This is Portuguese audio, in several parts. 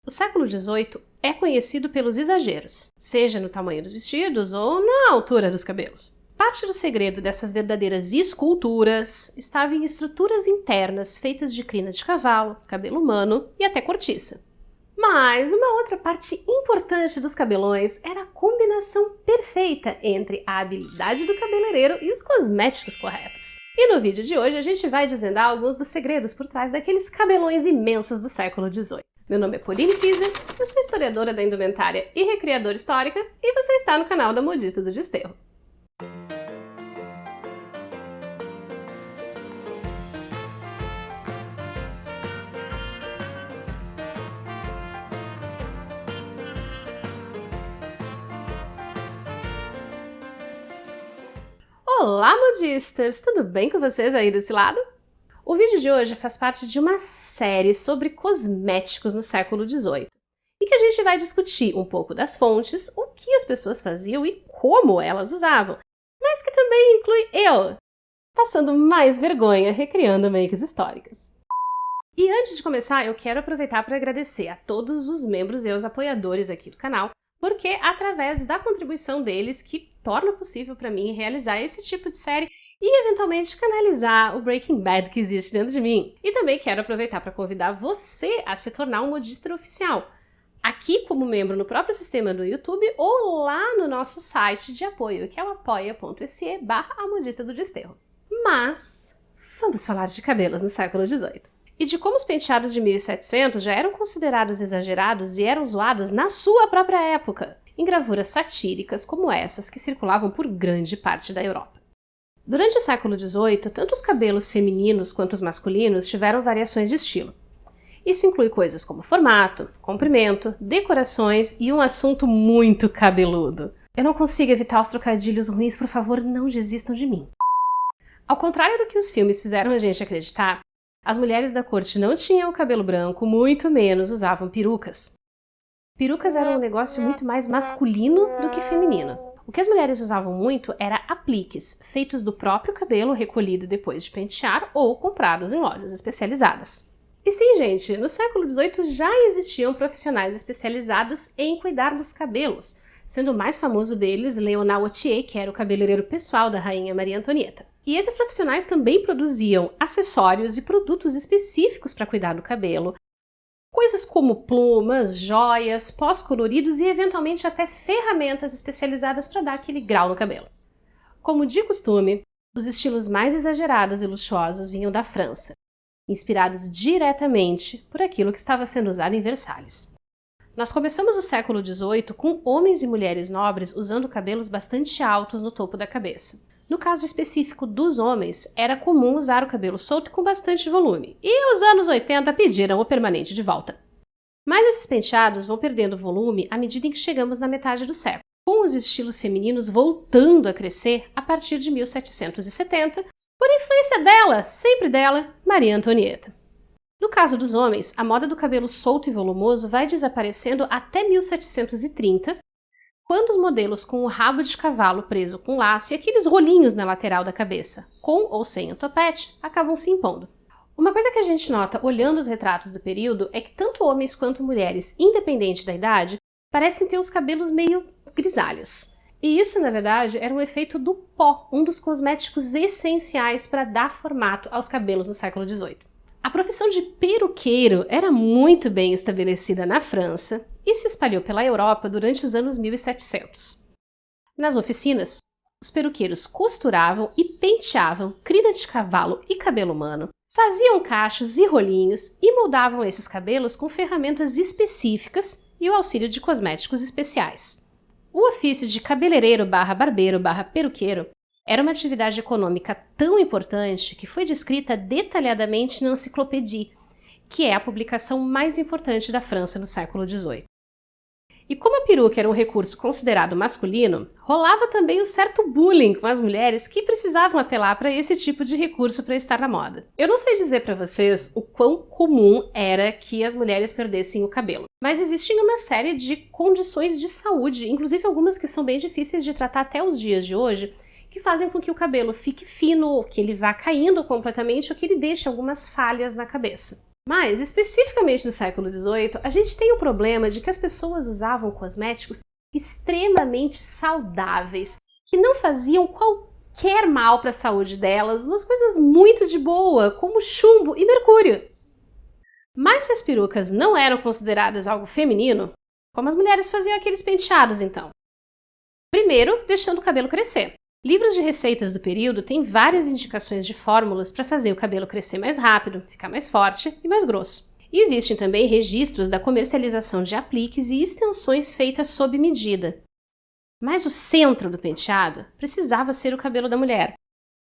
O século XVIII é conhecido pelos exageros, seja no tamanho dos vestidos ou na altura dos cabelos. Parte do segredo dessas verdadeiras esculturas estava em estruturas internas feitas de crina de cavalo, cabelo humano e até cortiça. Mas uma outra parte importante dos cabelões era a combinação perfeita entre a habilidade do cabeleireiro e os cosméticos corretos. E no vídeo de hoje a gente vai desvendar alguns dos segredos por trás daqueles cabelões imensos do século XVIII. Meu nome é Pauline Kieser, eu sou historiadora da indumentária e recriadora histórica, e você está no canal da Modista do Desterro. Olá, modistas! Tudo bem com vocês aí desse lado? O vídeo de hoje faz parte de uma série sobre cosméticos no século XVIII, em que a gente vai discutir um pouco das fontes, o que as pessoas faziam e como elas usavam, mas que também inclui eu, passando mais vergonha recriando makes históricas. E antes de começar, eu quero aproveitar para agradecer a todos os membros e os apoiadores aqui do canal, porque é através da contribuição deles que torna possível para mim realizar esse tipo de série e eventualmente canalizar o Breaking Bad que existe dentro de mim. E também quero aproveitar para convidar você a se tornar um modista oficial, aqui como membro no próprio sistema do YouTube ou lá no nosso site de apoio, que é o apoia.se/amodista-do-desterro. Mas vamos falar de cabelos no século XVIII. E de como os penteados de 1700 já eram considerados exagerados e eram zoados na sua própria época, em gravuras satíricas como essas que circulavam por grande parte da Europa. Durante o século XVIII, tanto os cabelos femininos quanto os masculinos tiveram variações de estilo. Isso inclui coisas como formato, comprimento, decorações e um assunto muito cabeludo. Eu não consigo evitar os trocadilhos ruins, por favor, não desistam de mim. Ao contrário do que os filmes fizeram a gente acreditar, as mulheres da corte não tinham o cabelo branco, muito menos usavam perucas. Perucas eram um negócio muito mais masculino do que feminino. O que as mulheres usavam muito era apliques, feitos do próprio cabelo recolhido depois de pentear ou comprados em lojas especializadas. E sim, gente, no século XVIII já existiam profissionais especializados em cuidar dos cabelos, sendo o mais famoso deles Leonard Wattier, que era o cabeleireiro pessoal da rainha Maria Antonieta. E esses profissionais também produziam acessórios e produtos específicos para cuidar do cabelo, coisas como plumas, joias, pós coloridos e eventualmente até ferramentas especializadas para dar aquele grau no cabelo. Como de costume, os estilos mais exagerados e luxuosos vinham da França, inspirados diretamente por aquilo que estava sendo usado em Versalhes. Nós começamos o século XVIII com homens e mulheres nobres usando cabelos bastante altos no topo da cabeça. No caso específico dos homens, era comum usar o cabelo solto com bastante volume, e os anos 80 pediram o permanente de volta. Mas esses penteados vão perdendo volume à medida em que chegamos na metade do século, com os estilos femininos voltando a crescer a partir de 1770, por influência dela, sempre dela, Maria Antonieta. No caso dos homens, a moda do cabelo solto e volumoso vai desaparecendo até 1730, quando os modelos com o rabo de cavalo preso com laço e aqueles rolinhos na lateral da cabeça, com ou sem o topete, acabam se impondo. Uma coisa que a gente nota olhando os retratos do período é que tanto homens quanto mulheres, independente da idade, parecem ter os cabelos meio grisalhos. E isso, na verdade, era um efeito do pó, um dos cosméticos essenciais para dar formato aos cabelos no século XVIII. A profissão de peruqueiro era muito bem estabelecida na França e se espalhou pela Europa durante os anos 1700. Nas oficinas, os peruqueiros costuravam e penteavam crina de cavalo e cabelo humano, faziam cachos e rolinhos e moldavam esses cabelos com ferramentas específicas e o auxílio de cosméticos especiais. O ofício de cabeleireiro/barbeiro/peruqueiro era uma atividade econômica tão importante que foi descrita detalhadamente na Encyclopédie, que é a publicação mais importante da França no século XVIII. E como a peruca era um recurso considerado masculino, rolava também um certo bullying com as mulheres que precisavam apelar para esse tipo de recurso para estar na moda. Eu não sei dizer para vocês o quão comum era que as mulheres perdessem o cabelo, mas existem uma série de condições de saúde, inclusive algumas que são bem difíceis de tratar até os dias de hoje, que fazem com que o cabelo fique fino, ou que ele vá caindo completamente, ou que ele deixe algumas falhas na cabeça. Mas, especificamente no século XVIII, a gente tem o problema de que as pessoas usavam cosméticos extremamente saudáveis, que não faziam qualquer mal para a saúde delas, umas coisas muito de boa, como chumbo e mercúrio. Mas se as perucas não eram consideradas algo feminino, como as mulheres faziam aqueles penteados então? Primeiro, deixando o cabelo crescer. Livros de receitas do período têm várias indicações de fórmulas para fazer o cabelo crescer mais rápido, ficar mais forte e mais grosso. E existem também registros da comercialização de apliques e extensões feitas sob medida. Mas o centro do penteado precisava ser o cabelo da mulher,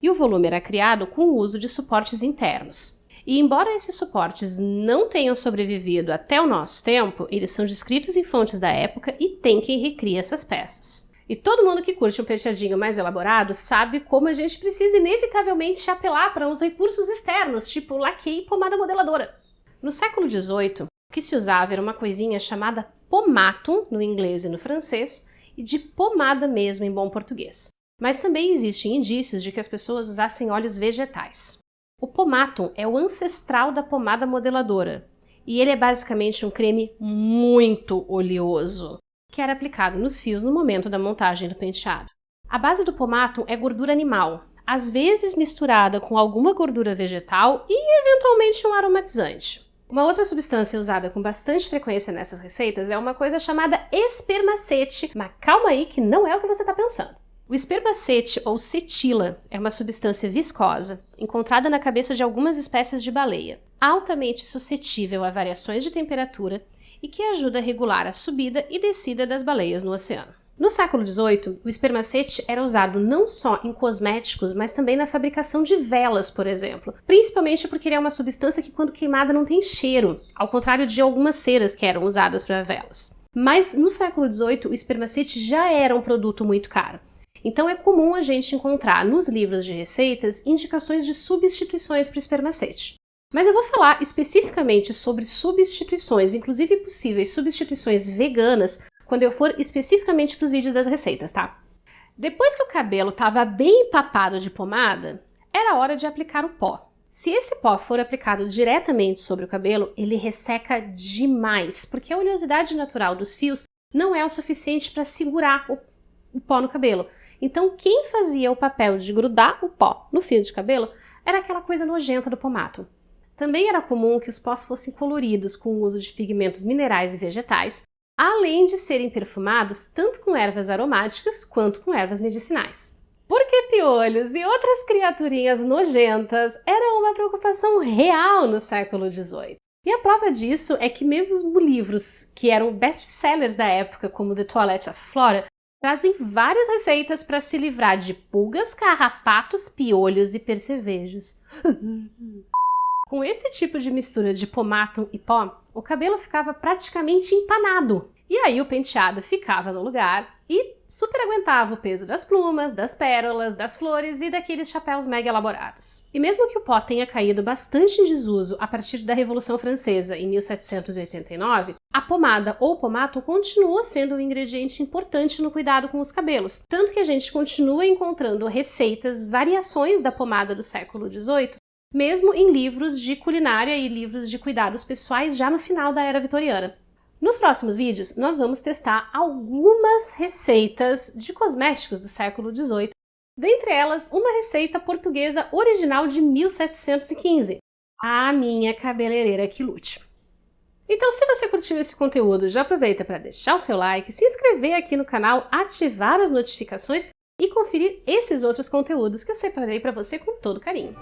e o volume era criado com o uso de suportes internos. E embora esses suportes não tenham sobrevivido até o nosso tempo, eles são descritos em fontes da época e tem quem recria essas peças. E todo mundo que curte um penteadinho mais elaborado sabe como a gente precisa inevitavelmente apelar para uns recursos externos, tipo laque e pomada modeladora. No século XVIII, o que se usava era uma coisinha chamada pomatum, no inglês e no francês, e de pomada mesmo em bom português. Mas também existem indícios de que as pessoas usassem óleos vegetais. O pomatum é o ancestral da pomada modeladora, e ele é basicamente um creme muito oleoso, que era aplicado nos fios no momento da montagem do penteado. A base do pomatum é gordura animal, às vezes misturada com alguma gordura vegetal e eventualmente um aromatizante. Uma outra substância usada com bastante frequência nessas receitas é uma coisa chamada espermacete, mas calma aí que não é o que você está pensando. O espermacete, ou cetila, é uma substância viscosa, encontrada na cabeça de algumas espécies de baleia, altamente suscetível a variações de temperatura e que ajuda a regular a subida e descida das baleias no oceano. No século XVIII, o espermacete era usado não só em cosméticos, mas também na fabricação de velas, por exemplo, principalmente porque ele é uma substância que quando queimada não tem cheiro, ao contrário de algumas ceras que eram usadas para velas. Mas no século XVIII, o espermacete já era um produto muito caro. Então é comum a gente encontrar nos livros de receitas indicações de substituições para o espermacete. Mas eu vou falar especificamente sobre substituições, inclusive possíveis substituições veganas, quando eu for especificamente para os vídeos das receitas, tá? Depois que o cabelo estava bem empapado de pomada, era hora de aplicar o pó. Se esse pó for aplicado diretamente sobre o cabelo, ele resseca demais, porque a oleosidade natural dos fios não é o suficiente para segurar o pó no cabelo. Então, quem fazia o papel de grudar o pó no fio de cabelo era aquela coisa nojenta do pomatum. Também era comum que os pós fossem coloridos com o uso de pigmentos minerais e vegetais, além de serem perfumados tanto com ervas aromáticas quanto com ervas medicinais. Porque piolhos e outras criaturinhas nojentas eram uma preocupação real no século XVIII. E a prova disso é que mesmo livros que eram best-sellers da época, como The Toilette of Flora, trazem várias receitas para se livrar de pulgas, carrapatos, piolhos e percevejos. Com esse tipo de mistura de pomatum e pó, o cabelo ficava praticamente empanado. E aí o penteado ficava no lugar e super aguentava o peso das plumas, das pérolas, das flores e daqueles chapéus mega elaborados. E mesmo que o pó tenha caído bastante em desuso a partir da Revolução Francesa em 1789, a pomada ou pomatum continua sendo um ingrediente importante no cuidado com os cabelos, tanto que a gente continua encontrando receitas, variações da pomada do século XVIII, mesmo em livros de culinária e livros de cuidados pessoais já no final da Era Vitoriana. Nos próximos vídeos, nós vamos testar algumas receitas de cosméticos do século XVIII, dentre elas uma receita portuguesa original de 1715, a minha cabeleireira que lute. Então, se você curtiu esse conteúdo, já aproveita para deixar o seu like, se inscrever aqui no canal, ativar as notificações e conferir esses outros conteúdos que eu separei para você com todo carinho.